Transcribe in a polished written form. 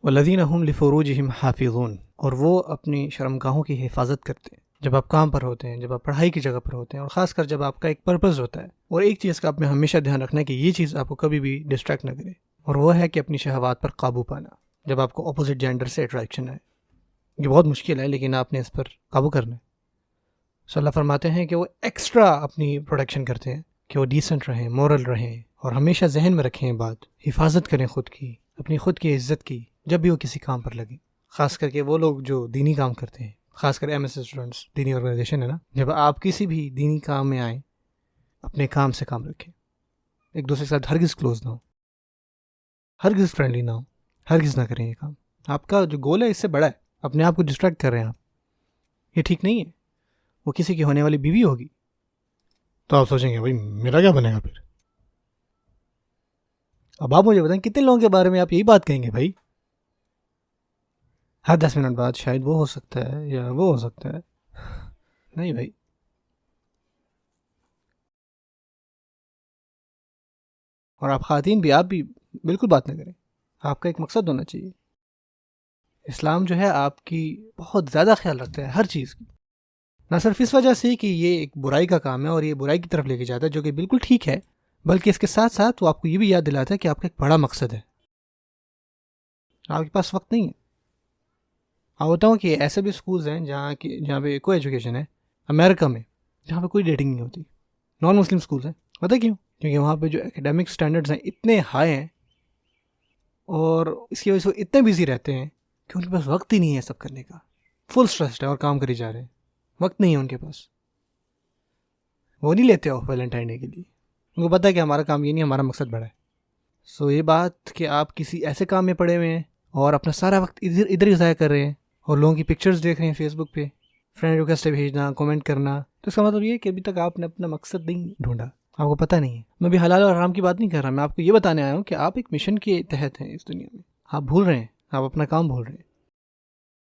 والذین هم لفروجہم حافظون، اور وہ اپنی شرمگاہوں کی حفاظت کرتے ہیں جب آپ کام پر ہوتے ہیں، جب آپ پڑھائی کی جگہ پر ہوتے ہیں، اور خاص کر جب آپ کا ایک پرپز ہوتا ہے۔ اور ایک چیز کا آپ نے ہمیشہ دھیان رکھنا ہے کہ یہ چیز آپ کو کبھی بھی ڈسٹریکٹ نہ کرے، اور وہ ہے کہ اپنی شہوات پر قابو پانا جب آپ کو اپوزٹ جینڈر سے اٹریکشن ہے۔ یہ بہت مشکل ہے لیکن آپ نے اس پر قابو کرنا ہے۔ صلی اللہ فرماتے ہیں کہ وہ ایکسٹرا اپنی پروٹیکشن کرتے ہیں کہ وہ ڈیسنٹ رہیں، مورل رہیں، اور ہمیشہ ذہن میں رکھیں بات، حفاظت کریں خود کی، اپنی خود کی عزت کی، جب بھی وہ کسی کام پر لگے۔ خاص کر کے وہ لوگ جو دینی کام کرتے ہیں، خاص کر ایم ایس اسٹوڈنٹس، دینی آرگنائزیشن ہے نا، جب آپ کسی بھی دینی کام میں آئیں اپنے کام سے کام رکھیں، ایک دوسرے کے ساتھ ہرگز کلوز نہ ہو، ہرگز فرینڈلی نہ ہو، ہرگز نہ کریں یہ کام۔ آپ کا جو گول ہے اس سے بڑا ہے، اپنے آپ کو ڈسٹریکٹ کر رہے ہیں آپ، یہ ٹھیک نہیں ہے۔ وہ کسی کی ہونے والی بیوی ہوگی تو آپ سوچیں گے بھائی میرا کیا بنے گا پھر۔ اب آپ مجھے بتائیں کتنے لوگوں کے بارے میں آپ یہی بات کہیں گے بھائی؟ ہر 10 منٹ بعد شاید وہ ہو سکتا ہے یا وہ ہو سکتا ہے۔ نہیں بھائی، اور آپ خواتین بھی، آپ بھی بالکل بات نہ کریں۔ آپ کا ایک مقصد ہونا چاہیے۔ اسلام جو ہے آپ کی بہت زیادہ خیال رکھتا ہے ہر چیز کی، نہ صرف اس وجہ سے کہ یہ ایک برائی کا کام ہے اور یہ برائی کی طرف لے کے جاتا ہے، جو کہ بالکل ٹھیک ہے، بلکہ اس کے ساتھ ساتھ وہ آپ کو یہ بھی یاد دلاتا ہے کہ آپ کا ایک بڑا مقصد ہے۔ آپ کے پاس وقت نہیں ہے۔ آپ بتاؤں کہ ایسے بھی سکولز ہیں جہاں پہ کو ایجوکیشن ہے امریکہ میں، جہاں پہ کوئی ڈیٹنگ نہیں ہوتی، نان مسلم سکولز ہیں۔ پتہ کیوں؟ کیونکہ وہاں پہ جو ایکیڈیمک سٹینڈرڈز ہیں اتنے ہائی ہیں، اور اس کی وجہ سے وہ اتنے بزی رہتے ہیں کہ ان کے پاس وقت ہی نہیں ہے سب کرنے کا۔ فل اسٹریسڈ ہے اور کام کری جا رہے ہیں، وقت نہیں ہے ان کے پاس۔ وہ نہیں لیتے آف ویلنٹائن ڈے کے لیے، ان کو پتہ ہے کہ ہمارا کام یہ نہیں، ہمارا مقصد بڑا ہے۔ سو یہ بات کہ آپ کسی ایسے کام میں پڑے ہوئے ہیں اور اپنا سارا وقت ادھر ہی ضائع کر رہے ہیں، اور لوگوں کی پکچرز دیکھ رہے ہیں فیس بک پہ، فرینڈ ریکویسٹ بھیجنا، کامنٹ کرنا، تو اس کا مطلب یہ ہے کہ ابھی تک آپ نے اپنا مقصد نہیں ڈھونڈا، آپ کو پتہ نہیں ہے۔ میں بھی حلال اور حرام کی بات نہیں کر رہا، میں آپ کو یہ بتانے آیا ہوں کہ آپ ایک مشن کے تحت ہیں اس دنیا میں، آپ بھول رہے ہیں، آپ اپنا کام بھول رہے ہیں۔